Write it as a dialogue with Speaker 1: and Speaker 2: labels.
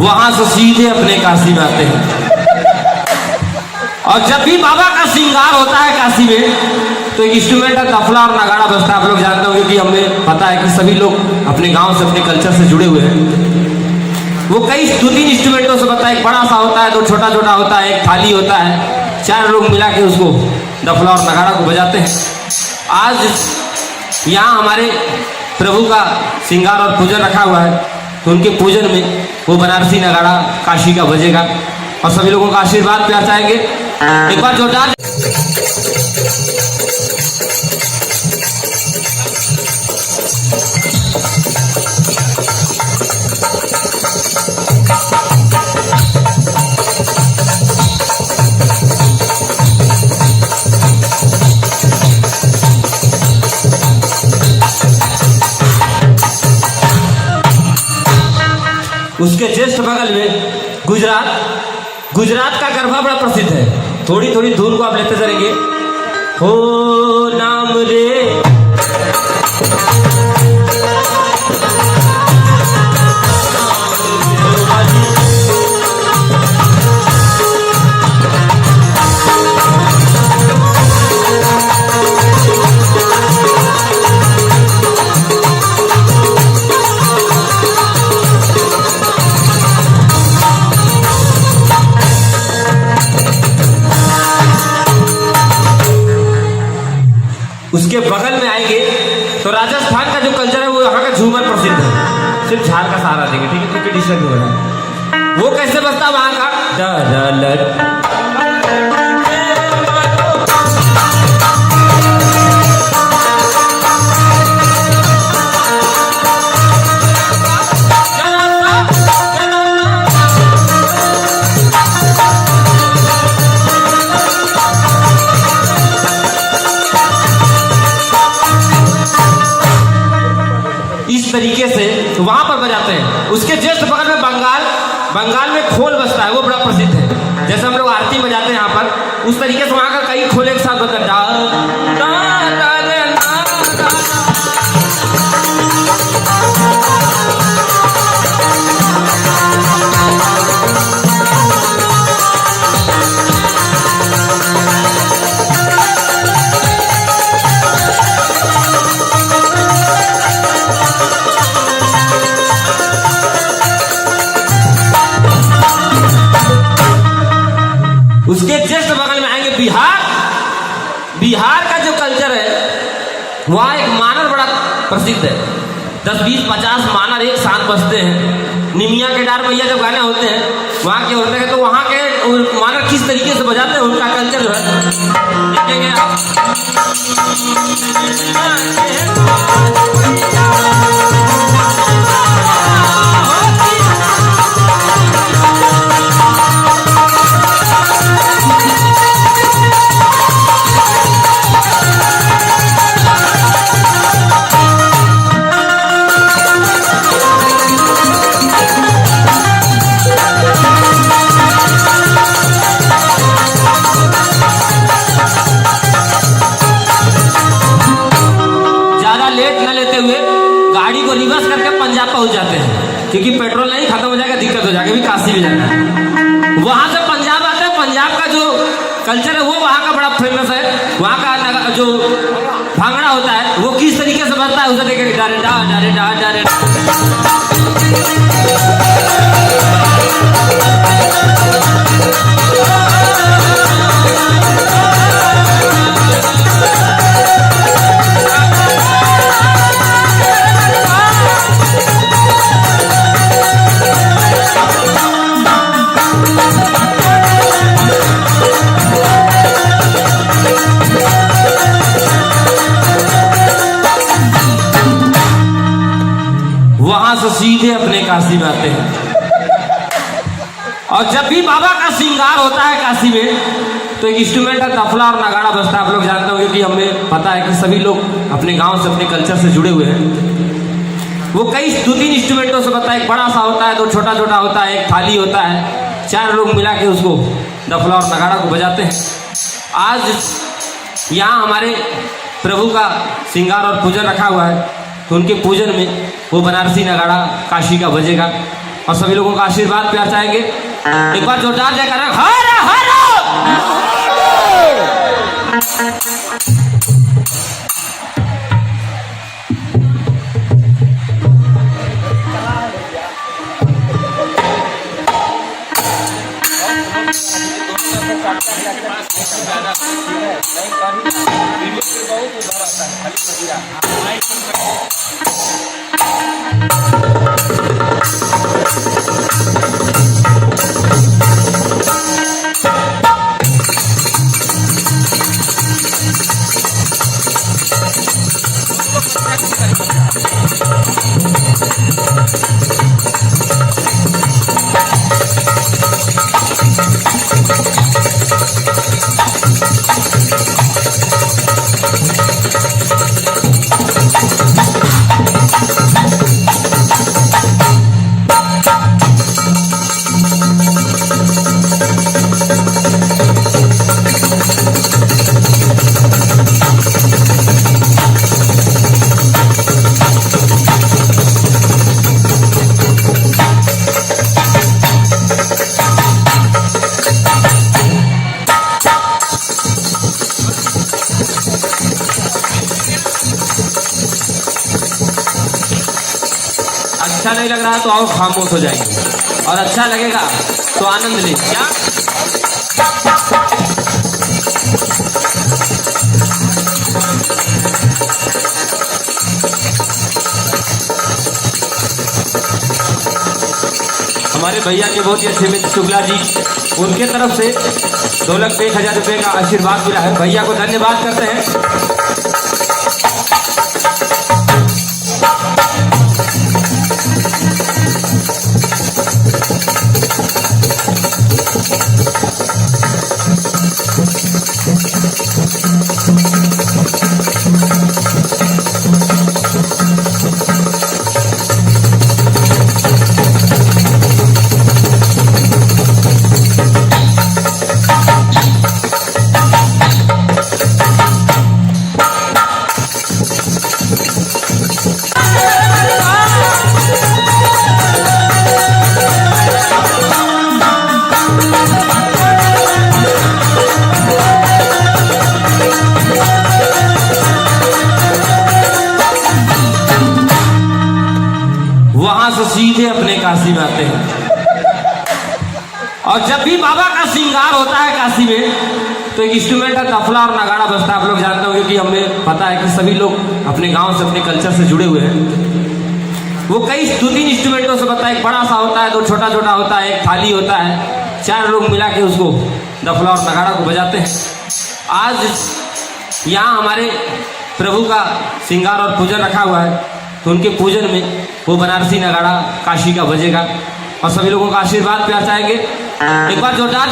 Speaker 1: वहां से सीधे अपने काशी में आते हैं। और जब भी बाबा का श्रृंगार होता है काशी में तो एक इंस्ट्रूमेंट है, तबला और नगाड़ा बजता है। आप लोग जानते होंगे कि हमें पता है कि सभी लोग अपने गांव से अपने कल्चर से जुड़े हुए हैं। वो कई 2-3 इंस्ट्रूमेंटों से बनता है। एक बड़ा सा होता है, 2 छोटा छोटा होता है, एक थाली होता है, 4 लोग मिला के उसको तबला और नगाड़ा को बजाते हैं। आज यहाँ हमारे प्रभु का श्रृंगार और पूजन रखा हुआ है, तो उनके पूजन में वो बनारसी नगाड़ा काशी का बजेगा और सभी लोगों का आशीर्वाद प्यार चाहेंगे। एक बार जोरदार। उसके जस्ट बगल में गुजरात का गरबा बड़ा प्रसिद्ध है। थोड़ी थोड़ी धुन को आप लेते चलेंगे। हो नाम रे उसके बगल में आएंगे तो राजस्थान का जो कल्चर है वो यहाँ का झूमर प्रसिद्ध है। सिर्फ झाल का सहारा देंगे, ठीक है, क्योंकि डिस्टर्ब हो रहा है। वो कैसे बजता है वहां का तरीके से वहां पर बजाते हैं। उसके जस्ट बगल में बंगाल में खोल बजता है, वो बड़ा प्रसिद्ध है। जैसे हम लोग आरती बजाते हैं यहाँ पर, उस तरीके से वहां का कई खोले के साथ बजता उसके जस्ट बगल में आएंगे बिहार का जो कल्चर है वहाँ एक मानर बड़ा प्रसिद्ध है। 10, 20, 50 मानर एक साथ बजते हैं। निमिया के डार भैया जब गाने होते हैं वहाँ के होते हैं, तो वहाँ के मानर किस तरीके से बजाते हैं उनका कल्चर जो है देखेंगे आप। गाड़ी को रिवर्स करके पंजाब पहुंच जाते हैं, क्योंकि पेट्रोल नहीं खत्म हो जाएगा, दिक्कत हो जाएगी, भी काशी भी जाना है। वहां से पंजाब आते हैं। पंजाब का जो कल्चर है वो वहां का बड़ा फेमस है। वहां का जो भांगड़ा होता है वो किस तरीके से बजता है उसे देखेंगे। डारे डा डारे डा डारे से सीधे अपने काशी में आते हैं। और जब भी बाबा का श्रृंगार होता है काशी में तो एक इंस्ट्रूमेंट है, तबला और नगाड़ा बजता है। आप लोग जानते होंगे कि हमें पता है कि सभी लोग अपने गांव से अपने कल्चर से जुड़े हुए हैं। वो कई 2-3 इंस्ट्रूमेंटों से बनता है। एक बड़ा सा होता है, 2 छोटा छोटा होता है, एक थाली होता है, 4 लोग मिला के उसको तबला और नगाड़ा को बजाते हैं। आज यहाँ हमारे प्रभु का श्रृंगार और पूजन रखा हुआ है, तो उनके पूजन में वो बनारसी नगाड़ा काशी का बजेगा और सभी लोगों का आशीर्वाद प्यार चाहेंगे। एक बार जोरदार जयकारा हर हर। अच्छा नहीं लग रहा तो आओ खामोश हो जाएंगे, और अच्छा लगेगा तो आनंद ले। क्या हमारे भैया के बहुत ही अच्छे मित्र शुक्ला जी, उनके तरफ से 2,01,000 रुपये का आशीर्वाद मिला है। भैया को धन्यवाद करते हैं। वहां से सीधे अपने काशी में आते हैं, और जब भी बाबा का श्रृंगार होता है काशी में तो एक इंस्ट्रूमेंट है, तबला और नगाड़ा बजता है। आप लोग जानते होंगे कि हमें पता है कि सभी लोग अपने गांव से, अपने कल्चर से जुड़े हुए हैं। वो कई 2-3 इंस्ट्रूमेंटों से बनता है। एक बड़ा सा होता है, 2 छोटा छोटा होता है, एक थाली होता है, 4 लोग मिला के उसको तबला और नगाड़ा को बजाते हैं। आज यहाँ हमारे प्रभु का श्रृंगार और पूजन रखा हुआ है, तो उनके पूजन में वो बनारसी नगाड़ा काशी का बजेगा, और सभी लोगों का आशीर्वाद प्यार चाहेंगे। एक बार जोरदार